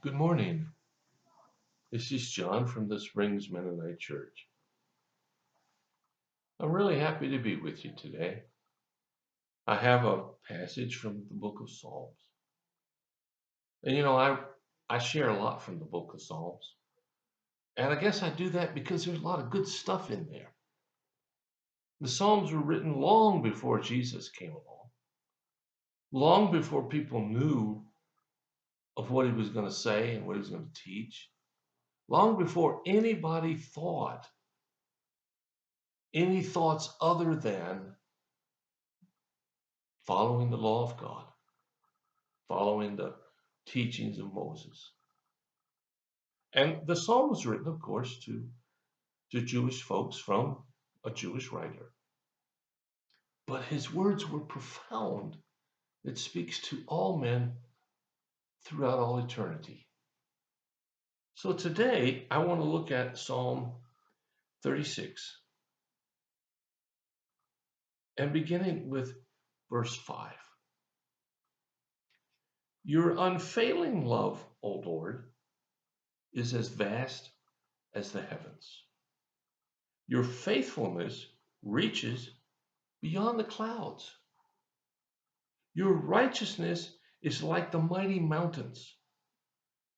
Good morning. This is John from the Springs Mennonite Church. I'm really happy to be with you today. I have a passage from the book of Psalms. And I share a lot from the book of Psalms. And I guess I do that because there's a lot of good stuff in there. The Psalms were written long before Jesus came along, long before people knew of what he was going to say and what he was going to teach, long before anybody thought any thoughts other than following the law of God, following the teachings of Moses. And the psalm was written, of course, to Jewish folks from a Jewish writer. But his words were profound. It speaks to all men throughout all eternity. So today, I want to look at Psalm 36 and beginning with verse 5. Your unfailing love, O Lord, is as vast as the heavens. Your faithfulness reaches beyond the clouds. Your righteousness is like the mighty mountains,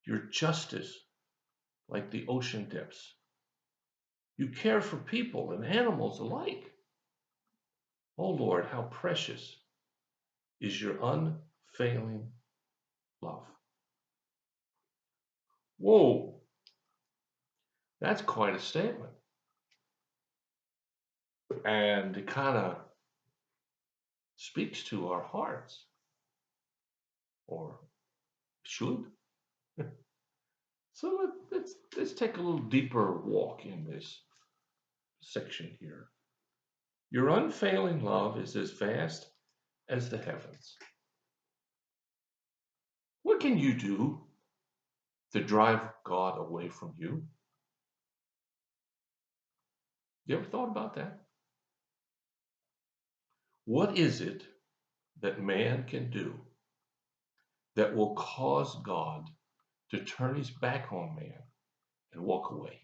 your justice like the ocean depths. You care for people and animals alike. Oh Lord, how precious is your unfailing love. Whoa, that's quite a statement. And it kind of speaks to our hearts, or should. So let's take a little deeper walk in this section here. Your unfailing love is as vast as the heavens. What can you do to drive God away from you? You ever thought about that? What is it that man can do that will cause God to turn his back on man and walk away?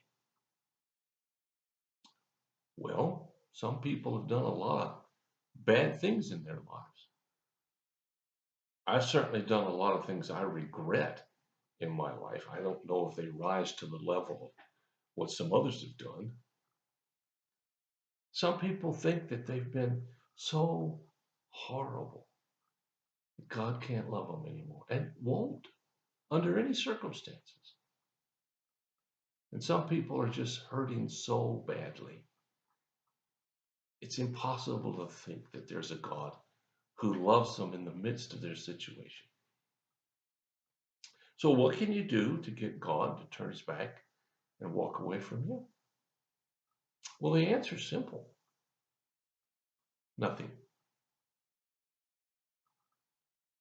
Well, some people have done a lot of bad things in their lives. I've certainly done a lot of things I regret in my life. I don't know if they rise to the level of what some others have done. Some people think that they've been so horrible that God can't love them anymore and won't under any circumstances. And some people are just hurting so badly. It's impossible to think that there's a God who loves them in the midst of their situation. So what can you do to get God to turn his back and walk away from you? Well, the answer is simple. Nothing.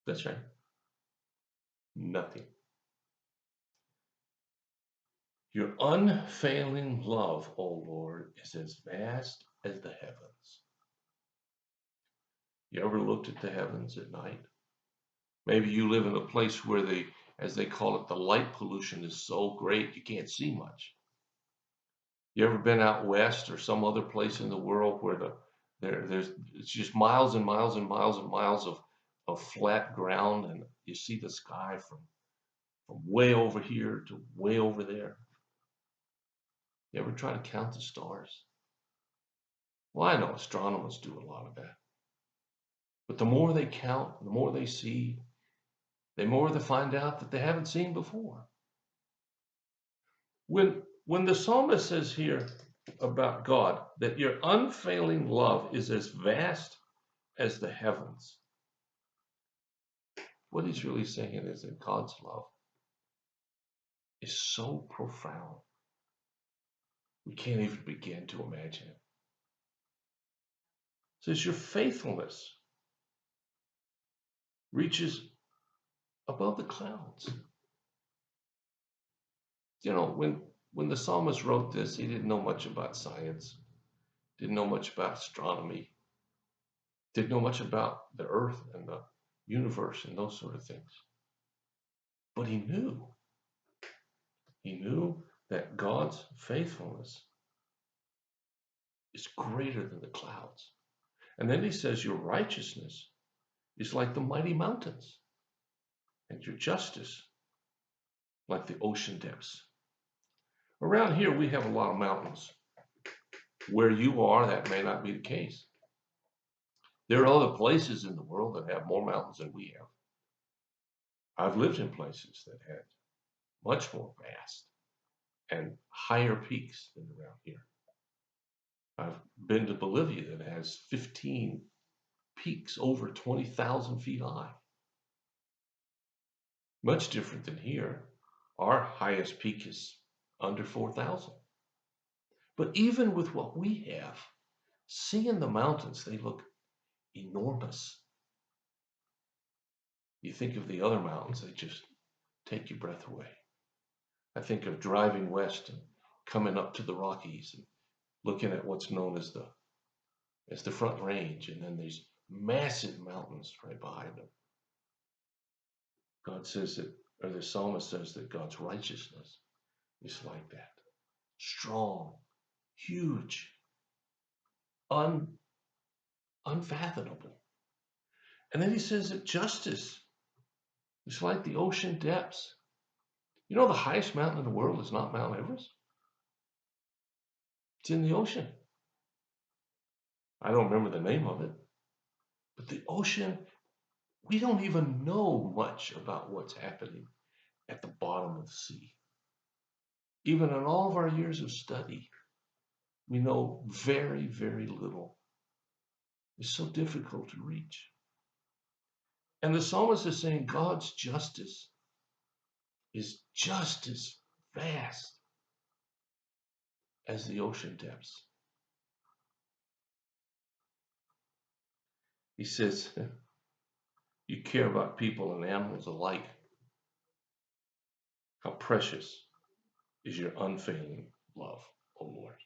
That's right. Nothing. Your unfailing love, O Lord, is as vast as the heavens. You ever looked at the heavens at night? Maybe you live in a place where as they call it, the light pollution is so great you can't see much. You ever been out west or some other place in the world where there's it's just miles and miles and miles and miles of flat ground, and you see the sky from way over here to way over there? You ever try to count the stars? Well, I know astronomers do a lot of that. But the more they count, the more they see, the more they find out that they haven't seen before. When the psalmist says here about God that your unfailing love is as vast as the heavens, what he's really saying is that God's love is so profound, we can't even begin to imagine it. It says your faithfulness reaches above the clouds. When the psalmist wrote this, he didn't know much about science, didn't know much about astronomy, didn't know much about the earth and the universe and those sort of things. But he knew He knew that God's faithfulness is greater than the clouds. And then he says, your righteousness is like the mighty mountains, and your justice like the ocean depths. Around here, we have a lot of mountains. Where you are, that may not be the case. There are other places in the world that have more mountains than we have. I've lived in places that had much more vast and higher peaks than around here. I've been to Bolivia that has 15 peaks over 20,000 feet high. Much different than here. Our highest peak is under 4,000. But even with what we have, seeing the mountains, they look enormous. You think of the other mountains, they just take your breath away. I think of driving west and coming up to the Rockies and looking at what's known as the Front Range, and then these massive mountains right behind them. God says that, or the psalmist says that God's righteousness is like that. Strong, huge, unfathomable. And then he says that justice is like the ocean depths. You know, the highest mountain in the world is not Mount Everest. It's in the ocean. I don't remember the name of it. But the ocean, we don't even know much about what's happening at the bottom of the sea. Even in all of our years of study, we know very, very little. It's so difficult to reach. And the psalmist is saying God's justice is just as vast as the ocean depths. He says, you care about people and animals alike. How precious is your unfailing love, O Lord.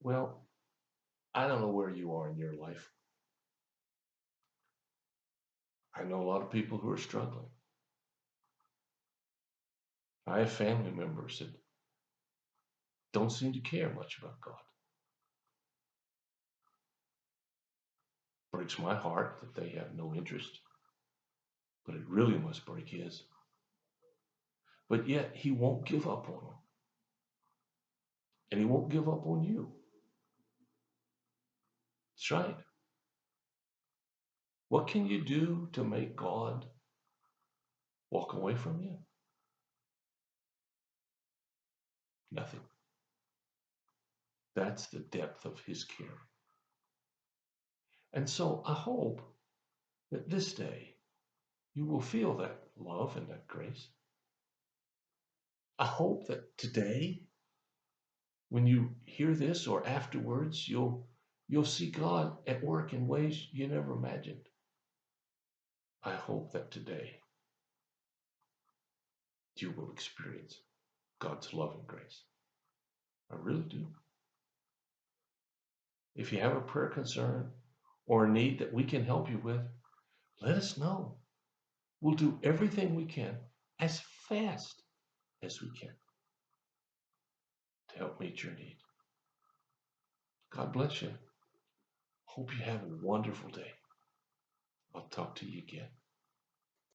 Well, I don't know where you are in your life. I know a lot of people who are struggling. I have family members that don't seem to care much about God. Breaks my heart that they have no interest, but it really must break his. But yet he won't give up on them. And he won't give up on you. That's right. What can you do to make God walk away from you? Nothing. That's the depth of his care. And so I hope that this day you will feel that love and that grace. I hope that today, when you hear this or afterwards, you'll see God at work in ways you never imagined. I hope that today you will experience God's love and grace. I really do. If you have a prayer concern or a need that we can help you with, let us know. We'll do everything we can as fast as we can to help meet your need. God bless you. Hope you have a wonderful day. I'll talk to you again.